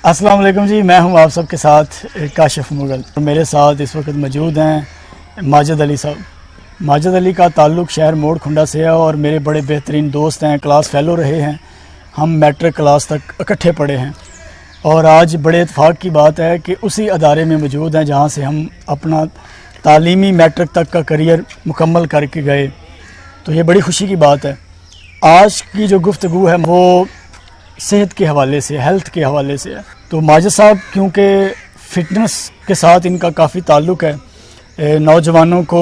السلام علیکم جی، میں ہوں آپ سب کے ساتھ کاشف مغل. میرے ساتھ اس وقت موجود ہیں ماجد علی صاحب. ماجد علی کا تعلق شہر موڑ کھنڈا سے ہے اور میرے بڑے بہترین دوست ہیں، کلاس فیلو رہے ہیں. ہم میٹرک کلاس تک اکٹھے پڑھے ہیں اور آج بڑے اتفاق کی بات ہے کہ اسی ادارے میں موجود ہیں جہاں سے ہم اپنا تعلیمی میٹرک تک کا کریئر مکمل کر کے گئے. تو یہ بڑی خوشی کی بات ہے. آج کی جو گفتگو ہے وہ صحت کے حوالے سے، ہیلتھ کے حوالے سے ہے. تو ماجد صاحب کیونکہ فٹنس کے ساتھ ان کا کافی تعلق ہے، نوجوانوں کو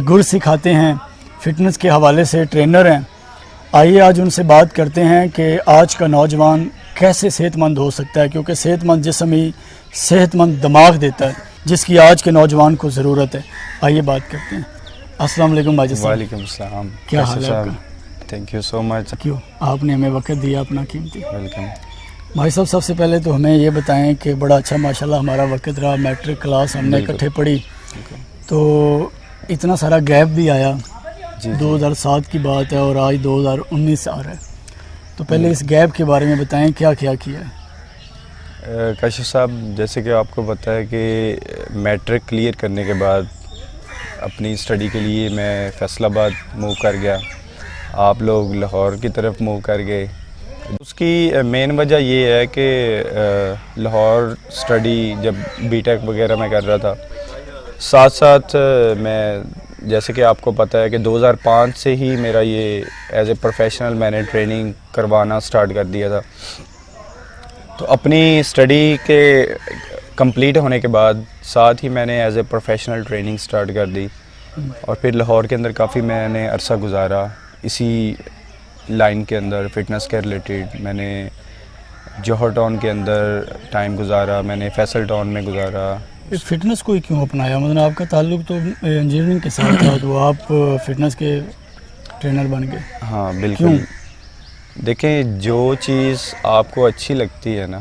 گر سکھاتے ہیں، فٹنس کے حوالے سے ٹرینر ہیں. آئیے آج ان سے بات کرتے ہیں کہ آج کا نوجوان کیسے صحت مند ہو سکتا ہے، کیونکہ صحت مند جسم ہی صحت مند دماغ دیتا ہے جس کی آج کے نوجوان کو ضرورت ہے. آئیے بات کرتے ہیں. السلام علیکم ماجد صاحب. وعلیکم السلام. کیا حال ہے آپ کا؟ تھینک یو سو مچ. کیوں آپ نے ہمیں وقت دیا اپنا قیمتی. ویلکم. بھائی صاحب سب سے پہلے تو ہمیں یہ بتائیں کہ بڑا اچھا ماشاءاللہ ہمارا وقت رہا، میٹرک کلاس ہم نے اکٹھے پڑھی تو اتنا سارا گیپ بھی آیا. 2007 کی بات ہے اور آج 2019 آ رہا ہے. تو پہلے اس گیپ کے بارے میں بتائیں کیا کیا کیا ہے. کاشف صاحب، جیسے کہ آپ کو پتہ ہے کہ میٹرک کلیئر کرنے کے بعد اپنی اسٹڈی کے لیے میں فیصل آباد موو کر گیا. آپ لوگ لاہور کی طرف موو کر گئے. اس کی مین وجہ یہ ہے کہ لاہور اسٹڈی جب بی ٹیک وغیرہ میں کر رہا تھا، ساتھ ساتھ میں جیسے کہ آپ کو پتہ ہے کہ 2005 سے ہی میرا یہ ایز اے پروفیشنل میں نے ٹریننگ کروانا سٹارٹ کر دیا تھا. تو اپنی اسٹڈی کے کمپلیٹ ہونے کے بعد ساتھ ہی میں نے as a professional training start کر دی اور پھر لاہور کے اندر کافی میں نے عرصہ گزارا اسی لائن کے اندر. فٹنس کے ریلیٹڈ میں نے جوہر ٹاؤن کے اندر ٹائم گزارا، میں نے فیصل ٹاؤن میں گزارا. فٹنس کو ہی کیوں اپنایا؟ مطلب آپ کا تعلق تو انجینئرنگ کے ساتھ تھا تو آپ فٹنس کے ٹرینر بن گئے. ہاں بالکل. دیکھیں، جو چیز آپ کو اچھی لگتی ہے نا،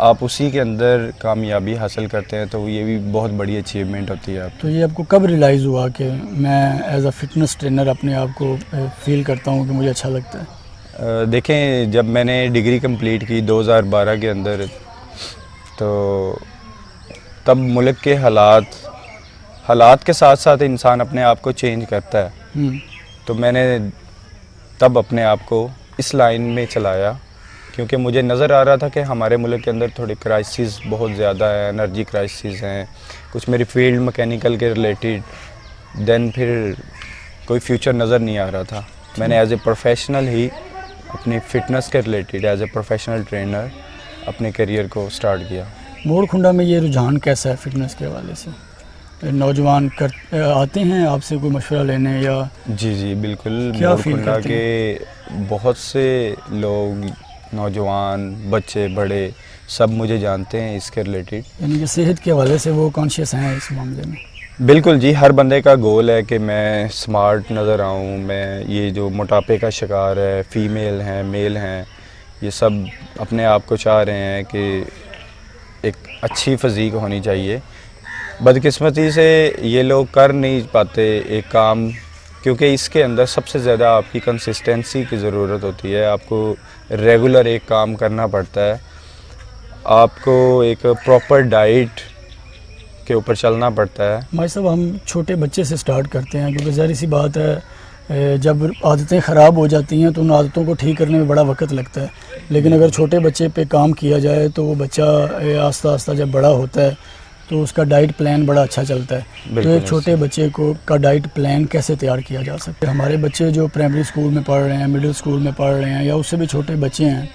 آپ اسی کے اندر کامیابی حاصل کرتے ہیں تو یہ بھی بہت بڑی اچیومنٹ ہوتی ہے. آپ تو یہ آپ کو کب ریلائز ہوا کہ میں ایز اے فٹنس ٹرینر اپنے آپ کو فیل کرتا ہوں کہ مجھے اچھا لگتا ہے؟ دیکھیں، جب میں نے ڈگری کمپلیٹ کی 2012 کے اندر تو تب ملک کے حالات کے ساتھ ساتھ انسان اپنے آپ کو چینج کرتا ہے. تو میں نے تب اپنے آپ کو اس لائن میں چلایا کیونکہ مجھے نظر آ رہا تھا کہ ہمارے ملک کے اندر تھوڑی کرائسس بہت زیادہ ہے، انرجی کرائسس ہیں کچھ. میری فیلڈ مکینیکل کے ریلیٹڈ دین پھر کوئی فیوچر نظر نہیں آ رہا تھا. میں نے ایز اے پروفیشنل ہی اپنی فٹنس کے related as a professional trainer اپنے کیریئر کو سٹارٹ کیا. موڑ کھنڈا میں یہ رجحان کیسا ہے فٹنس کے حوالے سے؟ نوجوان آتے ہیں آپ سے کوئی مشورہ لینے یا؟ جی بالکل. موڑ کھنڈا کے بہت سے لوگ، نوجوان، بچے، بڑے، سب مجھے جانتے ہیں اس کے ریلیٹڈ. یعنی کہ صحت کے حوالے سے وہ کانشیس ہیں اس معاملے میں؟ بالکل جی. ہر بندے کا گول ہے کہ میں سمارٹ نظر آؤں. میں یہ جو موٹاپے کا شکار ہے، فیمیل ہیں، میل ہیں، یہ سب اپنے آپ کو چاہ رہے ہیں کہ ایک اچھی فزیک ہونی چاہیے. بدقسمتی سے یہ لوگ کر نہیں پاتے ایک کام، کیونکہ اس کے اندر سب سے زیادہ آپ کی کنسسٹنسی کی ضرورت ہوتی ہے. آپ کو ریگولر ایک کام کرنا پڑتا ہے. آپ کو ایک پراپر ڈائٹ کے اوپر چلنا پڑتا ہے. بھائی صاحب، ہم چھوٹے بچے سے سٹارٹ کرتے ہیں کیونکہ ظاہر سی بات ہے جب عادتیں خراب ہو جاتی ہیں تو ان عادتوں کو ٹھیک کرنے میں بڑا وقت لگتا ہے. لیکن اگر چھوٹے بچے پہ کام کیا جائے تو وہ بچہ آہستہ آہستہ جب بڑا ہوتا ہے تو اس کا ڈائٹ پلان بڑا اچھا چلتا ہے. تو ایک چھوٹے بچے کا ڈائٹ پلان کیسے تیار کیا جا سکتا ہے؟ ہمارے بچے جو پرائمری اسکول میں پڑھ رہے ہیں، مڈل اسکول میں پڑھ رہے ہیں یا اس سے بھی چھوٹے بچے ہیں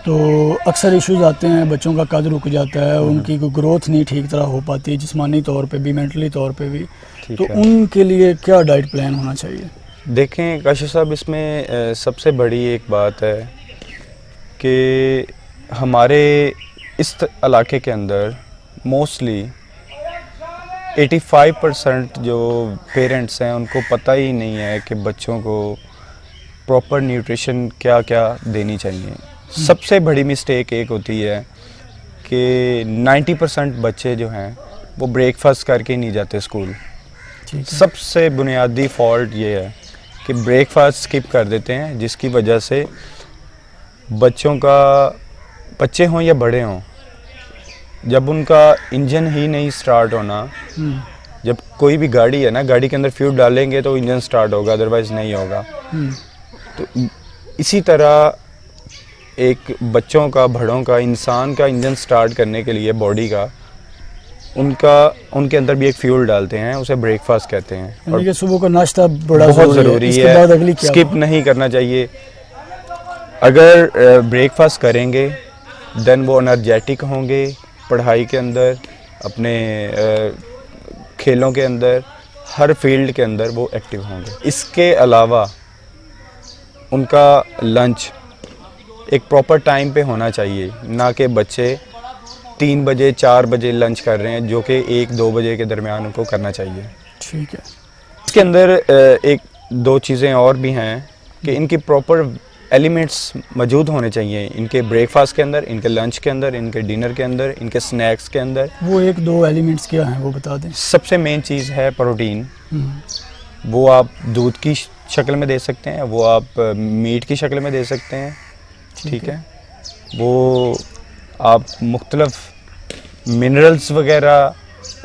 تو اکثر ایشوز آتے ہیں. بچوں کا قد رک جاتا ہے، ان کی کوئی گروتھ نہیں ٹھیک طرح ہو پاتی، جسمانی طور پہ بھی، مینٹلی طور پہ بھی. تو ان کے لیے کیا ڈائٹ پلان ہونا چاہیے؟ دیکھیں کاشف صاحب، اس میں سب سے بڑی ایک بات ہے کہ ہمارے اس علاقے کے اندر موسٹلی 85% جو پیرنٹس ہیں ان کو پتہ ہی نہیں ہے کہ بچوں کو پراپر نیوٹریشن کیا کیا دینی چاہیے. سب سے بڑی مسٹیک ایک ہوتی ہے کہ 90% بچے جو ہیں وہ بریک فاسٹ کر کے نہیں جاتے اسکول. سب سے بنیادی فالٹ یہ ہے کہ بریک فاسٹ اسکپ کر دیتے ہیں، جس کی وجہ سے بچوں کا بچے ہوں یا بڑے ہوں، جب ان کا انجن ہی نہیں سٹارٹ ہونا، جب کوئی بھی گاڑی ہے نا، گاڑی کے اندر فیول ڈالیں گے تو انجن سٹارٹ ہوگا، ادروائز نہیں ہوگا. تو اسی طرح ایک بچوں کا، بڑوں کا، انسان کا انجن سٹارٹ کرنے کے لیے باڈی کا، ان کے اندر بھی ایک فیول ڈالتے ہیں، اسے بریک فاسٹ کہتے ہیں. اور یعنی کہ صبح کا ناشتہ بڑا بہت ضروری اس ہے، کے بعد اگلی کیا اسکپ نہیں کرنا چاہیے. اگر بریک فاسٹ کریں گے دین وہ انرجیٹک ہوں گے، پڑھائی کے اندر، اپنے کھیلوں کے اندر، ہر فیلڈ کے اندر وہ ایکٹیو ہوں گے. اس کے علاوہ ان کا لنچ ایک پراپر ٹائم پہ ہونا چاہیے، نہ کہ بچے 3 بجے 4 بجے لنچ کر رہے ہیں، جو کہ 1-2 بجے کے درمیان ان کو کرنا چاہیے. ٹھیک ہے. اس کے اندر ایک 2 چیزیں اور بھی ہیں کہ ان کی پراپر ایلیمنٹس موجود ہونے چاہیے، ان کے بریک فاسٹ کے اندر، ان کے لنچ کے اندر، ان کے ڈنر کے اندر، ان کے سنیکس کے اندر. وہ 1-2 ایلیمنٹس کیا ہیں وہ بتا دیں. سب سے مین چیز ہے پروٹین. وہ آپ دودھ کی شکل میں دے سکتے ہیں، وہ آپ میٹ کی شکل میں دے سکتے ہیں. ٹھیک ہے. وہ آپ مختلف منرلز وغیرہ،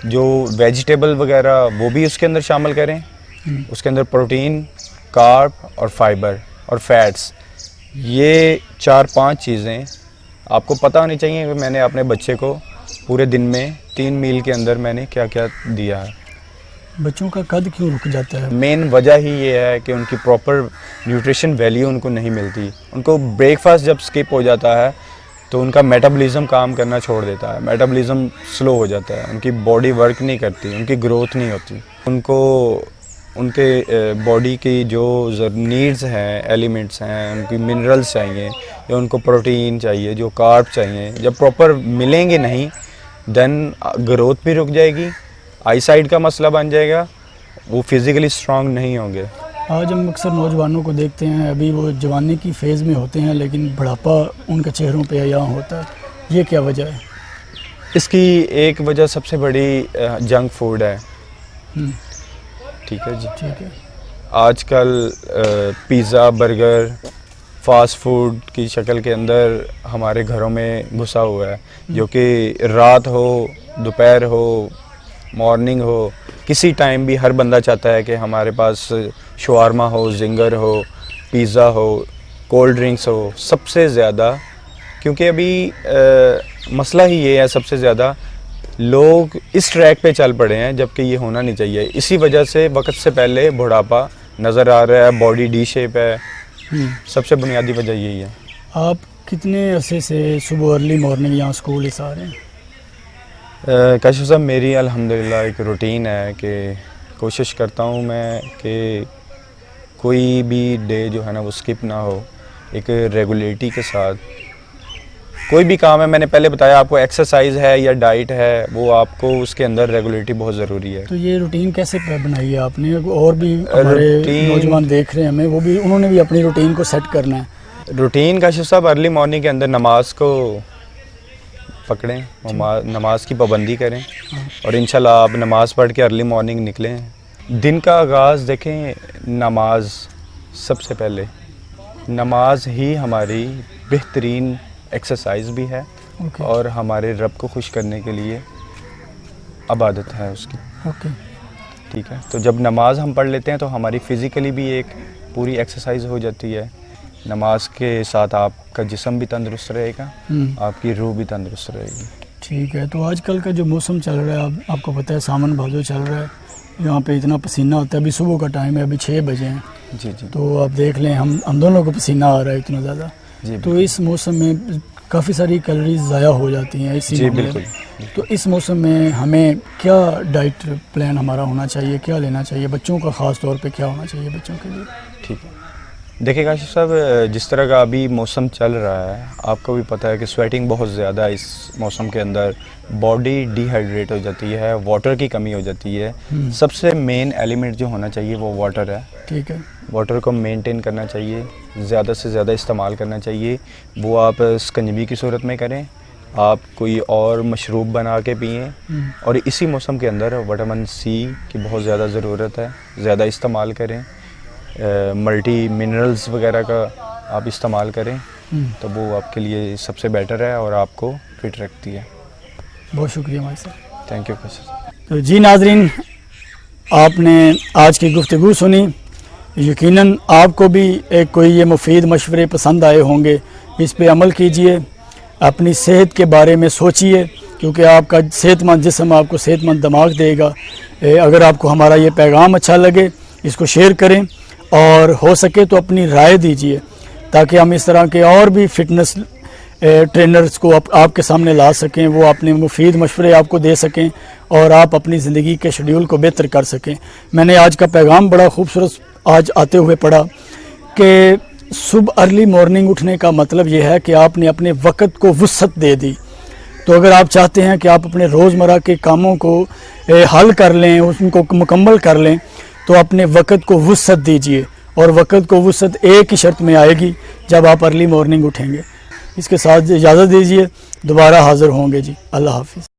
جو ویجیٹیبل وغیرہ، وہ بھی اس کے اندر شامل کریں. اس کے اندر پروٹین، کارب اور فائبر اور فیٹس، یہ 4-5 چیزیں آپ کو پتہ ہونی چاہیے کہ میں نے اپنے بچے کو پورے دن میں 3 میل کے اندر میں نے کیا کیا دیا ہے. بچوں کا قد کیوں رک جاتا ہے؟ مین وجہ ہی یہ ہے کہ ان کی پراپر نیوٹریشن ویلیو ان کو نہیں ملتی. ان کو بریک فاسٹ جب سکپ ہو جاتا ہے تو ان کا میٹابولزم کام کرنا چھوڑ دیتا ہے، میٹابولزم سلو ہو جاتا ہے، ان کی باڈی ورک نہیں کرتی، ان کی گروتھ نہیں ہوتی. ان کو ان کے باڈی کی جو نیڈز ہیں، ایلیمنٹس ہیں، ان کی منرلز چاہیے، یا ان کو پروٹین چاہیے، جو کارب چاہیے، جب پراپر ملیں گے نہیں دین گروتھ بھی رک جائے گی، آئی سائٹ کا مسئلہ بن جائے گا، وہ فزیکلی اسٹرانگ نہیں ہوں گے. آج ہم اکثر نوجوانوں کو دیکھتے ہیں، ابھی وہ جوانی کی فیز میں ہوتے ہیں لیکن بڑھاپا ان کے چہروں پہ عیاں ہوتا ہے. یہ کیا وجہ ہے؟ اس کی ایک وجہ سب سے بڑی جنک فوڈ ہے. ٹھیک ہے جی. ٹھیک ہے. آج کل پیزا، برگر، فاسٹ فوڈ کی شکل کے اندر ہمارے گھروں میں گھسا ہوا ہے، جو کہ رات ہو، دوپہر ہو، مارننگ ہو، کسی ٹائم بھی ہر بندہ چاہتا ہے کہ ہمارے پاس شوارما ہو، زنگر ہو، پیزا ہو، کولڈ ڈرنکس ہو. سب سے زیادہ، کیونکہ ابھی مسئلہ ہی یہ ہے، سب سے زیادہ لوگ اس ٹریک پہ چل پڑے ہیں جبکہ یہ ہونا نہیں چاہیے. اسی وجہ سے وقت سے پہلے بڑھاپا نظر آ رہا ہے، باڈی ڈی شیپ ہے. سب سے بنیادی وجہ یہی ہے. آپ کتنے عرصے سے صبح ارلی مارننگ یہاں اسکول اس آ رہے ہیں؟ کاشف صاحب، میری الحمدللہ ایک روٹین ہے کہ کوشش کرتا ہوں میں کہ کوئی بھی ڈے جو ہے نا وہ سکپ نہ ہو. ایک ریگولیٹی کے ساتھ کوئی بھی کام ہے، میں نے پہلے بتایا آپ کو، ایکسرسائز ہے یا ڈائٹ ہے، وہ آپ کو اس کے اندر ریگولیٹی بہت ضروری ہے. تو یہ روٹین کیسے بنائی ہے آپ نے؟ اور بھی ہمارے نوجوان دیکھ رہے ہیں ہمیں، وہ بھی، انہوں نے بھی اپنی روٹین کو سیٹ کرنا ہے. روٹین کاشف صاحب، ارلی مارننگ کے اندر نماز کو پکڑیں، نماز کی پابندی کریں، اور انشاءاللہ آپ نماز پڑھ کے ارلی مارننگ نکلیں. دن کا آغاز دیکھیں، نماز سب سے پہلے، نماز ہی ہماری بہترین ایکسرسائز بھی ہے اور ہمارے رب کو خوش کرنے کے لیے عبادت ہے اس کی. ٹھیک ہے. تو جب نماز ہم پڑھ لیتے ہیں تو ہماری فزیکلی بھی ایک پوری ایکسرسائز ہو جاتی ہے. نماز کے ساتھ آپ کا جسم بھی تندرست رہے گا، آپ کی روح بھی تندرست رہے گی. ٹھیک ہے. تو آج کل کا جو موسم چل رہا ہے، آپ کو پتہ ہے ساون بھادو چل رہا ہے، یہاں پہ اتنا پسینہ ہوتا ہے. ابھی صبح کا ٹائم ہے، ابھی 6 بجے ہیں. جی جی. تو آپ دیکھ لیں، ہم دونوں کو پسینہ آ رہا ہے اتنا زیادہ. جی. تو اس موسم میں کافی ساری کیلوریز ضائع ہو جاتی ہیں اسی. جی بالکل. تو اس موسم میں ہمیں کیا ڈائٹ پلان ہمارا ہونا چاہیے، کیا لینا چاہیے بچوں کا، خاص طور پہ کیا ہونا چاہیے بچوں کے لیے؟ ٹھیک ہے. دیکھیں کاشف صاحب، جس طرح کا ابھی موسم چل رہا ہے، آپ کو بھی پتہ ہے کہ سویٹنگ بہت زیادہ ہے اس موسم کے اندر، باڈی ڈی ہائیڈریٹ ہو جاتی ہے، واٹر کی کمی ہو جاتی ہے. سب سے مین ایلیمنٹ جو ہونا چاہیے وہ واٹر ہے. ٹھیک ہے. واٹر کو مینٹین کرنا چاہیے، زیادہ سے زیادہ استعمال کرنا چاہیے. وہ آپ سکنجبی کی صورت میں کریں، آپ کوئی اور مشروب بنا کے پئیں، اور اسی موسم کے اندر وٹامن سی کی بہت زیادہ ضرورت ہے، زیادہ استعمال کریں. ملٹی منرلز وغیرہ کا آپ استعمال کریں. تو وہ آپ کے لیے سب سے بیٹر ہے اور آپ کو فٹ رکھتی ہے. بہت شکریہ بھائی صاحب. Thank you coach. تو جی ناظرین، آپ نے آج کی گفتگو سنی. یقیناً آپ کو بھی کوئی یہ مفید مشورے پسند آئے ہوں گے. اس پہ عمل کیجئے، اپنی صحت کے بارے میں سوچئے، کیونکہ آپ کا صحت مند جسم آپ کو صحت مند دماغ دے گا. اگر آپ کو ہمارا یہ پیغام اچھا لگے اس کو شیئر کریں، اور ہو سکے تو اپنی رائے دیجئے تاکہ ہم اس طرح کے اور بھی فٹنس ٹرینرز کو آپ کے سامنے لا سکیں، وہ اپنے مفید مشورے آپ کو دے سکیں اور آپ اپنی زندگی کے شیڈول کو بہتر کر سکیں. میں نے آج کا پیغام بڑا خوبصورت آج آتے ہوئے پڑھا کہ صبح ارلی مارننگ اٹھنے کا مطلب یہ ہے کہ آپ نے اپنے وقت کو وسعت دے دی. تو اگر آپ چاہتے ہیں کہ آپ اپنے روزمرہ کے کاموں کو حل کر لیں، ان کو مکمل کر لیں، تو اپنے وقت کو وسعت دیجئے. اور وقت کو وسعت ایک ہی شرط میں آئے گی، جب آپ ارلی مارننگ اٹھیں گے. اس کے ساتھ اجازت دیجئے، دوبارہ حاضر ہوں گے جی. اللہ حافظ.